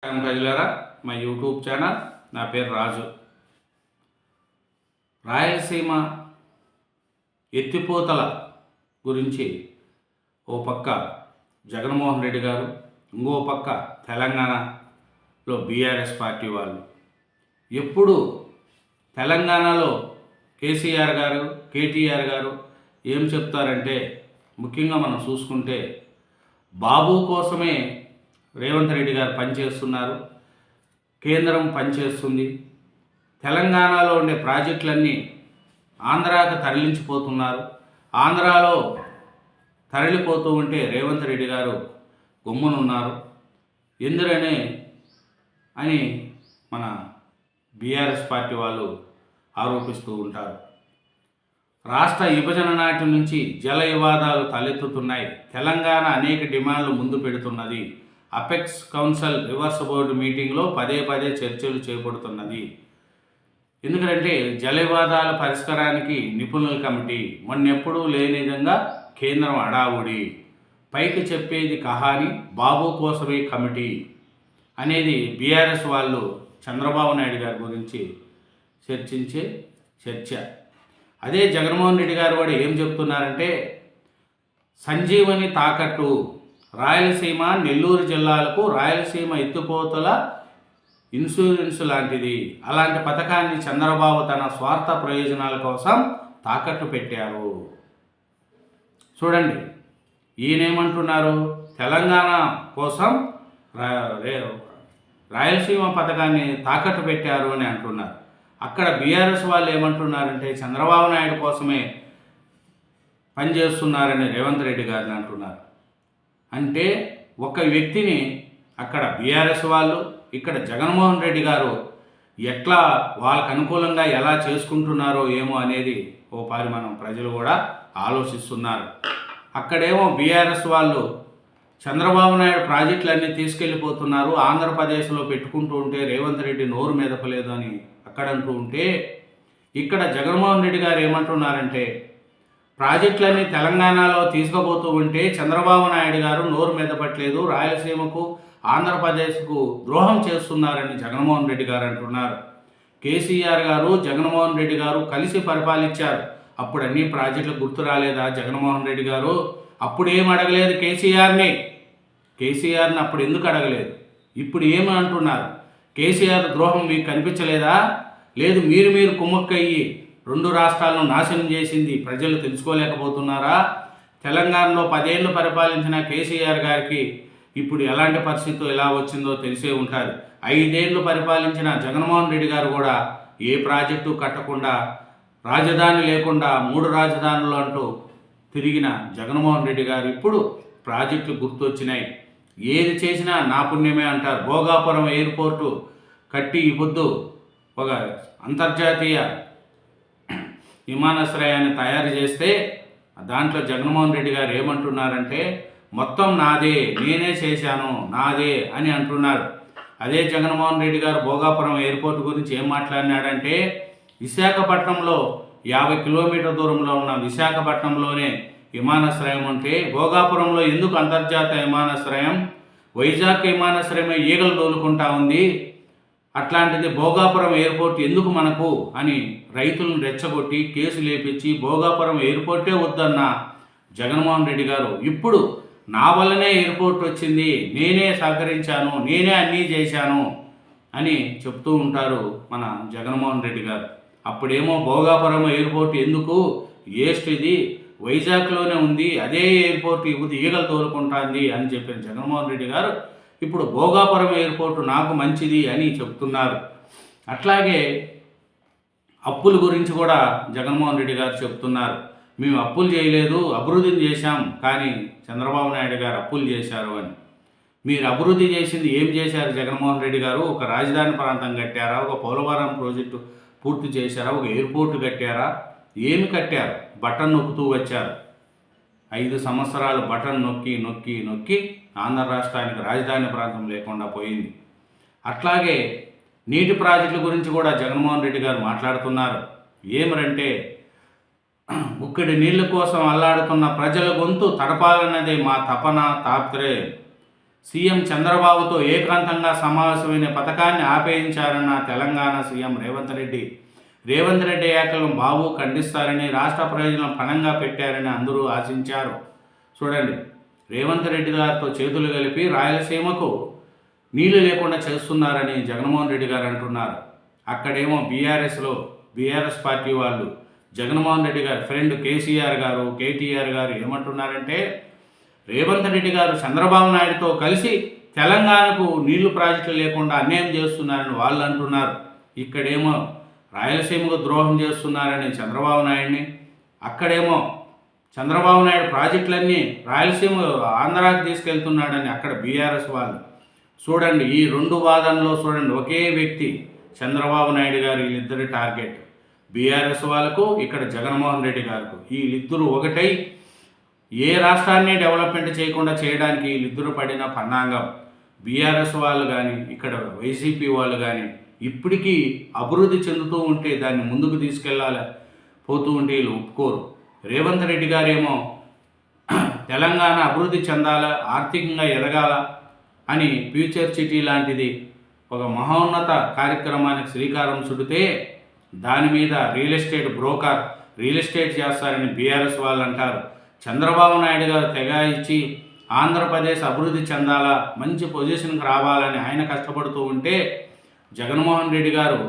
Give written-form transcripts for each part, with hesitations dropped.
ప్రజలారా, మా YouTube channel, నా పేరు రాజు. రాయలసీమ ఎత్తిపోతల గురించి ఓ పక్క జగన్మోహన్ రెడ్డి గారు, ఇంకో పక్క తెలంగాణలో బీఆర్ఎస్ పార్టీ వాళ్ళు ఎప్పుడు తెలంగాణలో కేసీఆర్ గారు, కేటీఆర్ గారు ఏం చెప్తారంటే, ముఖ్యంగా మనం చూసుకుంటే బాబు కోసమే రేవంత్ రెడ్డి గారు పనిచేస్తున్నారు, కేంద్రం పనిచేస్తుంది, తెలంగాణలో ఉండే ప్రాజెక్టులన్నీ ఆంధ్రాకు తరలించిపోతున్నారు, ఆంధ్రాలో తరలిపోతూ ఉంటే రేవంత్ రెడ్డి గారు గమ్మునున్నారు ఎందుకని అని మన బీఆర్ఎస్ పార్టీ వాళ్ళు ఆరోపిస్తూ ఉంటారు. రాష్ట్ర విభజన నాటి నుంచి జల వివాదాలు తలెత్తుతున్నాయి. తెలంగాణ అనేక డిమాండ్లు ముందు పెడుతున్నది. అపెక్స్ కౌన్సిల్ రివర్స్ బోర్డు మీటింగ్లో పదే చర్చలు చేపడుతున్నది. ఎందుకంటే జల వివాదాల పరిష్కారానికి నిపుణుల కమిటీ, మొన్నెప్పుడూ లేని విధంగా కేంద్రం అడావుడి, పైకి చెప్పేది కహాని, బాబు కోసమే కమిటీ అనేది బీఆర్ఎస్ వాళ్ళు చంద్రబాబు నాయుడు గారి గురించి చర్చించే చర్చ. అదే జగన్మోహన్ రెడ్డి గారు కూడా ఏం చెప్తున్నారంటే, సంజీవని తాకట్టు, రాయలసీమ, నెల్లూరు జిల్లాలకు రాయలసీమ ఎత్తిపోతల ఇన్సూరెన్స్ లాంటిది. అలాంటి పథకాన్ని చంద్రబాబు తన స్వార్థ ప్రయోజనాల కోసం తాకట్టు పెట్టారు. చూడండి, ఈయనేమంటున్నారు, తెలంగాణ కోసం రాయలసీమ పథకాన్ని తాకట్టు పెట్టారు అని అంటున్నారు. అక్కడ బీఆర్ఎస్ వాళ్ళు ఏమంటున్నారంటే, చంద్రబాబు నాయుడు కోసమే పనిచేస్తున్నారని రేవంత్ రెడ్డి గారిని అంటున్నారు. అంటే ఒక వ్యక్తిని అక్కడ బీఆర్ఎస్ వాళ్ళు, ఇక్కడ జగన్మోహన్ రెడ్డి గారు ఎట్లా వాళ్ళకు అనుకూలంగా ఎలా చేసుకుంటున్నారో ఏమో అనేది ఓ పారి మనం ప్రజలు కూడా ఆలోచిస్తున్నారు. అక్కడేమో బీఆర్ఎస్ వాళ్ళు చంద్రబాబు నాయుడు ప్రాజెక్టులన్నీ తీసుకెళ్ళిపోతున్నారు, ఆంధ్రప్రదేశ్లో పెట్టుకుంటూ ఉంటే రేవంత్ రెడ్డి నోరు మెదపలేదు అని అక్కడంటూ ఉంటే, ఇక్కడ జగన్మోహన్ రెడ్డి గారు ఏమంటున్నారంటే, ప్రాజెక్టులన్నీ తెలంగాణలో తీసుకుపోతూ ఉంటే చంద్రబాబు నాయుడు గారు నోరు మెదపట్లేదు, రాయలసీమకు ఆంధ్రప్రదేశ్కు ద్రోహం చేస్తున్నారని జగన్మోహన్ రెడ్డి గారు అంటున్నారు. కేసీఆర్ గారు, జగన్మోహన్ రెడ్డి గారు కలిసి పరిపాలించారు. అప్పుడు అన్ని ప్రాజెక్టులు గుర్తు రాలేదా జగన్మోహన్ రెడ్డి గారు? అప్పుడు ఏం అడగలేదు కేసీఆర్ని అప్పుడు ఎందుకు అడగలేదు? ఇప్పుడు ఏమి అంటున్నారు? కేసీఆర్ ద్రోహం మీకు కనిపించలేదా? లేదు, మీరు కుమ్మక్కయ్యి రెండు రాష్ట్రాలను నాశనం చేసింది ప్రజలు తెలుసుకోలేకపోతున్నారా? తెలంగాణలో 10 ఏళ్ళు పరిపాలించిన కేసీఆర్ గారికి ఇప్పుడు ఎలాంటి పరిస్థితి ఎలా వచ్చిందో తెలిసే ఉంటుంది. 5 ఏళ్ళు పరిపాలించిన జగన్మోహన్ రెడ్డి గారు కూడా ఏ ప్రాజెక్టు కట్టకుండా, రాజధాని లేకుండా 3 రాజధానులు అంటూ తిరిగిన జగన్మోహన్ రెడ్డి గారు ఇప్పుడు ప్రాజెక్టులు గుర్తొచ్చినాయి. ఏది చేసినా నా పుణ్యమే అంటారు. భోగాపురం ఎయిర్పోర్టు కట్టి ఈ పొద్దు ఒక అంతర్జాతీయ విమానాశ్రయాన్ని తయారు చేస్తే దాంట్లో జగన్మోహన్ రెడ్డి గారు ఏమంటున్నారంటే, మొత్తం నాదే, నేనే చేశాను, నాదే అని అంటున్నారు. అదే జగన్మోహన్ రెడ్డి గారు భోగాపురం ఎయిర్పోర్ట్ గురించి ఏం మాట్లాడినాడంటే, విశాఖపట్నంలో 50 కిలోమీటర్ల దూరంలో ఉన్న విశాఖపట్నంలోనే విమానాశ్రయం ఉంటే భోగాపురంలో ఎందుకు అంతర్జాతీయ విమానాశ్రయం? వైజాగ్ విమానాశ్రయమే ఈగలు తోలుకుంటా ఉంది, అట్లాంటిది భోగాపురం ఎయిర్పోర్ట్ ఎందుకు మనకు అని రైతులను రెచ్చగొట్టి కేసు లేపించి భోగాపురం ఎయిర్పోర్టే వద్దన్న జగన్మోహన్ రెడ్డి గారు ఇప్పుడు నా వల్లనే ఎయిర్పోర్ట్ వచ్చింది, నేనే సహకరించాను, నేనే అన్నీ చేశాను అని చెప్తూ ఉంటారు మన జగన్మోహన్ రెడ్డి గారు. అప్పుడేమో భోగాపురం ఎయిర్పోర్ట్ ఎందుకు, వేస్ట్, ఇది వైజాగ్లోనే ఉంది, అదే ఎయిర్పోర్ట్ ఇప్పుడు ఈగలు తోలుకుంటుంది అని చెప్పిన జగన్మోహన్ రెడ్డి గారు ఇప్పుడు భోగాపురం ఎయిర్పోర్టు నాకు మంచిది అని చెప్తున్నారు. అట్లాగే అప్పుల గురించి కూడా జగన్మోహన్ రెడ్డి గారు చెప్తున్నారు. మేము అప్పులు చేయలేదు, అభివృద్ధిని చేశాం, కానీ చంద్రబాబు నాయుడు గారు అప్పులు చేశారు అని. మీరు అభివృద్ధి చేసింది ఏం చేశారు జగన్మోహన్ రెడ్డి గారు? ఒక రాజధాని ప్రాంతం కట్టారా? ఒక పోలవరం ప్రాజెక్టు పూర్తి చేశారా? ఒక ఎయిర్పోర్టు కట్టారా? ఏమి కట్టారు? బటన్ నొక్కుతూ వచ్చారు. 5 సంవత్సరాలు బటన్ నొక్కి ఆంధ్ర రాష్ట్రానికి రాజధాని ప్రాంతం లేకుండా పోయింది. అట్లాగే నీటి ప్రాజెక్టుల గురించి కూడా జగన్మోహన్ రెడ్డి గారు మాట్లాడుతున్నారు. ఏమరంటే, గుక్కడి నీళ్ల కోసం అల్లాడుతున్న ప్రజల గొంతు తడపాలన్నదే మా తపన తాత్రే. సీఎం చంద్రబాబుతో ఏకాంతంగా సమావేశమైన పథకాన్ని ఆపేయించారన్న తెలంగాణ సీఎం రేవంత్ రెడ్డి. రేవంత్ రెడ్డి వ్యాఖ్యలను బాబు ఖండిస్తారని, రాష్ట్ర ప్రయోజనం పణంగా పెట్టారని అందరూ ఆశించారు. చూడండి, రేవంత్ రెడ్డి గారితో చేతులు కలిపి రాయలసీమకు నీళ్లు లేకుండా చేస్తున్నారని జగన్మోహన్ రెడ్డి గారు అంటున్నారు. అక్కడేమో బీఆర్ఎస్ పార్టీ వాళ్ళు జగన్మోహన్ రెడ్డి గారి ఫ్రెండ్ కేసీఆర్ గారు, కేటీఆర్ గారు ఏమంటున్నారంటే, రేవంత్ రెడ్డి గారు చంద్రబాబు నాయుడుతో కలిసి తెలంగాణకు నీళ్లు ప్రాజెక్టులు లేకుండా అన్యాయం చేస్తున్నారని వాళ్ళు అంటున్నారు. ఇక్కడేమో రాయలసీమకు ద్రోహం చేస్తున్నారని చంద్రబాబు నాయుడిని, అక్కడేమో చంద్రబాబు నాయుడు ప్రాజెక్టులన్నీ రాయలసీమ ఆంధ్రాకి తీసుకెళ్తున్నాడని అక్కడ బీఆర్ఎస్ వాళ్ళు. చూడండి, ఈ రెండు వాదనలో చూడండి, ఒకే వ్యక్తి చంద్రబాబు నాయుడు గారు, వీళ్ళిద్దరి టార్గెట్ బీఆర్ఎస్ వాళ్ళకు, ఇక్కడ జగన్మోహన్ రెడ్డి గారికి. వీళ్ళిద్దరూ ఒకటై ఏ రాష్ట్రాన్ని డెవలప్మెంట్ చేయకుండా చేయడానికి వీళ్ళిద్దరూ పడిన పన్నాంగం. బీఆర్ఎస్ వాళ్ళు కానీ ఇక్కడ వైసీపీ వాళ్ళు కానీ ఇప్పటికీ అభివృద్ధి చెందుతూ ఉంటే దాన్ని ముందుకు తీసుకెళ్ళాలి పోతూ ఉంటే వీళ్ళు ఒప్పుకోరు. రేవంత్ రెడ్డి గారేమో తెలంగాణ అభివృద్ధి చెందాలా, ఆర్థికంగా ఎదగాల అని ఫ్యూచర్ సిటీ లాంటిది ఒక మహోన్నత కార్యక్రమానికి శ్రీకారం చుడితే దాని మీద రియల్ ఎస్టేట్ చేస్తారని బీఆర్ఎస్ వాళ్ళు అంటారు. చంద్రబాబు నాయుడు గారు తెగ ఇచ్చి ఆంధ్రప్రదేశ్ అభివృద్ధి చెందాలా, మంచి పొజిషన్కి రావాలని ఆయన కష్టపడుతూ ఉంటే జగన్మోహన్ రెడ్డి గారు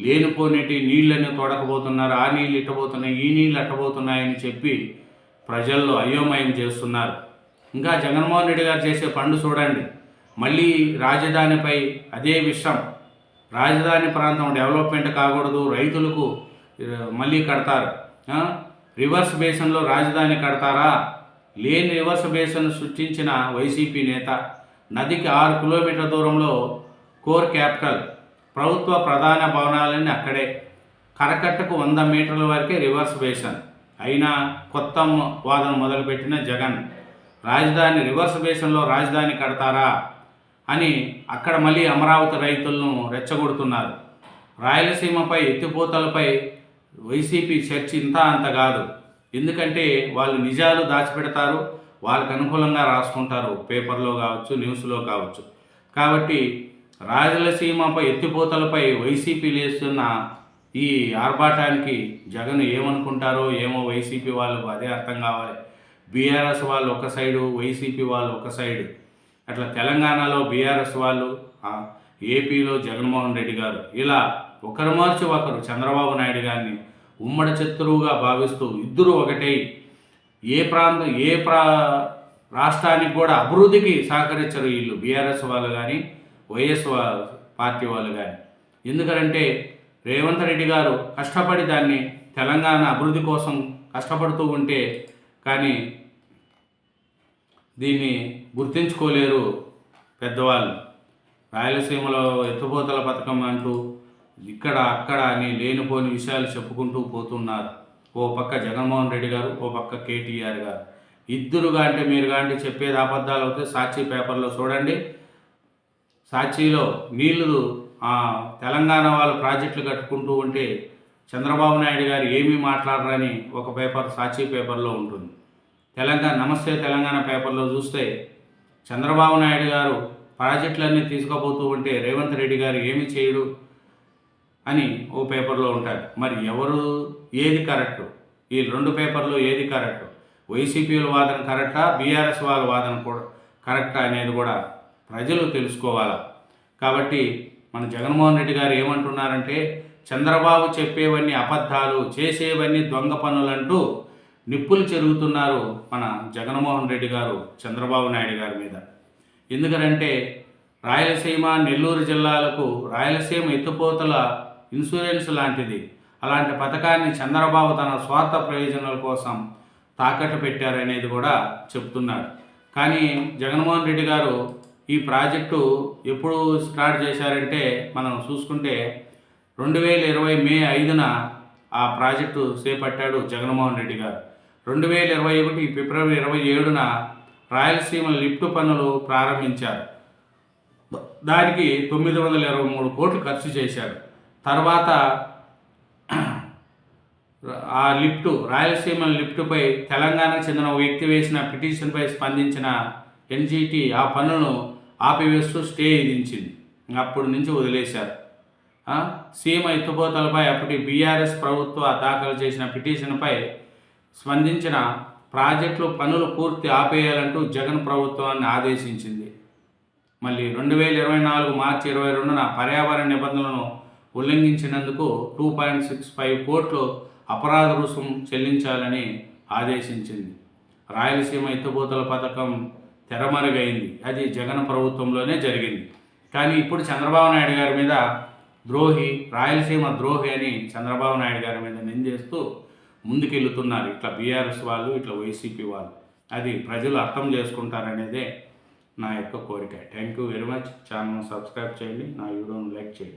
లేనిపోనేటి నీళ్ళని తోడకపోతున్నారు, ఆ నీళ్ళు ఇట్టబోతున్నాయి, ఈ నీళ్ళు అట్టబోతున్నాయని చెప్పి ప్రజల్లో అయోమయం చేస్తున్నారు. ఇంకా జగన్మోహన్ రెడ్డి గారు చేసే పనులు చూడండి, మళ్ళీ రాజధానిపై అదే విషయం. రాజధాని ప్రాంతం డెవలప్మెంట్ కాకూడదు, రైతులకు మళ్ళీ కడతారు. రివర్స్ బేసిన్లో రాజధాని కడతారా? లేని రివర్స్ బేసిన్ సృష్టించిన వైసీపీ నేత. నదికి 6 కిలోమీటర్ల దూరంలో కోర్ క్యాపిటల్, ప్రభుత్వ ప్రధాన భవనాలన్నీ అక్కడే. కరకట్టకు 100 మీటర్ల వరకే రివర్స్ బేసిన్. అయినా కొత్త వాదన మొదలుపెట్టిన జగన్, రివర్స్ బేసిన్లో రాజధాని కడతారా అని అక్కడ మళ్ళీ అమరావతి రైతులను రెచ్చగొడుతున్నారు. రాయలసీమపై ఎత్తిపోతలపై వైసీపీ చర్చ అంత కాదు. ఎందుకంటే వాళ్ళు నిజాలు దాచిపెడతారు, వాళ్ళకు అనుకూలంగా రాసుకుంటారు, పేపర్లో కావచ్చు, న్యూస్లో కావచ్చు. కాబట్టి రాయలసీమపై ఎత్తిపోతలపై వైసీపీ లేస్తున్న ఈ ఆర్భాటానికి జగన్ ఏమనుకుంటారో ఏమో, వైసీపీ వాళ్ళు అదే అర్థం కావాలి. బీఆర్ఎస్ వాళ్ళు ఒక సైడు, వైసీపీ వాళ్ళు ఒక సైడు. అట్లా తెలంగాణలో బీఆర్ఎస్ వాళ్ళు, ఏపీలో జగన్మోహన్ రెడ్డి గారు, ఇలా ఒకరు మార్చి ఒకరు చంద్రబాబు నాయుడు గారిని ఉమ్మడి శత్రువుగా భావిస్తూ ఇద్దరు ఒకటై రాష్ట్రానికి కూడా అభివృద్ధికి సహకరించరు వీళ్ళు, బీఆర్ఎస్ వాళ్ళు కానీ వైఎస్ పార్టీ వాళ్ళు కానీ. ఎందుకంటే రేవంత్ రెడ్డి గారు కష్టపడి దాన్ని తెలంగాణ అభివృద్ధి కోసం కష్టపడుతూ ఉంటే కానీ దీన్ని గుర్తించుకోలేరు పెద్దవాళ్ళు. రాయలసీమలో ఎత్తుపోతల పథకం అంటూ ఇక్కడ అక్కడ అని లేనిపోని విషయాలు చెప్పుకుంటూ పోతున్నారు. ఓ పక్క జగన్మోహన్ రెడ్డి గారు, ఓ పక్క కేటీఆర్ గారు. ఇద్దరుగా అంటే మీరు కానీ చెప్పేది అబద్ధాలు అవుతే సాక్షి పేపర్లో చూడండి. సాక్షిలో నీళ్లు తెలంగాణ వాళ్ళు ప్రాజెక్టులు కట్టుకుంటూ ఉంటే చంద్రబాబు నాయుడు గారు ఏమీ మాట్లాడరని ఒక పేపర్ సాక్షి పేపర్లో ఉంటుంది. నమస్తే తెలంగాణ పేపర్లో చూస్తే చంద్రబాబు నాయుడు గారు ప్రాజెక్టులన్నీ తీసుకుపోతూ ఉంటే రేవంత్ రెడ్డి గారు ఏమి చేయడు అని ఓ పేపర్లో ఉంటారు. మరి ఏది కరెక్టు? ఈ రెండు పేపర్లో ఏది కరెక్టు? వైసీపీల వాదన కరెక్టా, బీఆర్ఎస్ వాళ్ళ వాదన కూడా కరెక్టా అనేది కూడా ప్రజలు తెలుసుకోవాలా. కాబట్టి మన జగన్మోహన్ రెడ్డి గారు ఏమంటున్నారంటే, చంద్రబాబు చెప్పేవన్నీ అబద్ధాలు, చేసేవన్నీ దొంగ పనులంటూ నిప్పులు చెరుగుతున్నారు మన జగన్మోహన్ రెడ్డి గారు చంద్రబాబు నాయుడు గారి మీద. ఎందుకంటే రాయలసీమ, నెల్లూరు జిల్లాలకు రాయలసీమ ఎత్తిపోతల ఇన్సూరెన్స్ లాంటిది. అలాంటి పథకాన్ని చంద్రబాబు తన స్వార్థ ప్రయోజనాల కోసం తాకట్టు పెట్టారనేది కూడా చెప్తున్నారు. కానీ జగన్మోహన్ రెడ్డి గారు ఈ ప్రాజెక్టు ఎప్పుడు స్టార్ట్ చేశారంటే మనం చూసుకుంటే 2020 మే 5న ఆ ప్రాజెక్టు చేపట్టాడు జగన్మోహన్ రెడ్డి గారు. 2021 ఫిబ్రవరి 27న రాయలసీమ లిఫ్ట్ పనులు ప్రారంభించారు. దానికి 923 కోట్లు ఖర్చు చేశారు. తర్వాత ఆ రాయలసీమ లిఫ్టుపై తెలంగాణకు చెందిన వ్యక్తి వేసిన పిటిషన్పై స్పందించిన ఎన్జీటీ ఆ పనులను ఆపివేస్తూ స్టే విధించింది. అప్పటి నుంచి వదిలేశారు. సీమ ఎత్తుపోతలపై అప్పటి బీఆర్ఎస్ ప్రభుత్వ దాఖలు చేసిన పిటిషన్పై స్పందించిన ప్రాజెక్టులు పనులు పూర్తి ఆపేయాలంటూ జగన్ ప్రభుత్వాన్ని ఆదేశించింది. మళ్ళీ 2024 మార్చి 22న పర్యావరణ నిబంధనలను ఉల్లంఘించినందుకు 2.65 కోట్లు అపరాధ రుసుం చెల్లించాలని ఆదేశించింది. రాయలసీమ ఎత్తుపోతల పథకం తెరమరుగైంది. అది జగన్ ప్రభుత్వంలోనే జరిగింది. కానీ ఇప్పుడు చంద్రబాబు నాయుడు గారి మీద ద్రోహి, రాయలసీమ ద్రోహి అని చంద్రబాబు నాయుడు గారి మీద నిందేస్తూ ముందుకెళ్తున్నారు. ఇట్లా బీఆర్ఎస్ వాళ్ళు, ఇట్లా వైసీపీ వాళ్ళు. అది ప్రజలు అర్థం చేసుకుంటారనేదే నా యొక్క కోరిక. Thank you very much. Channel subscribe చేయండి, నా వీడియోను లైక్ చేయండి.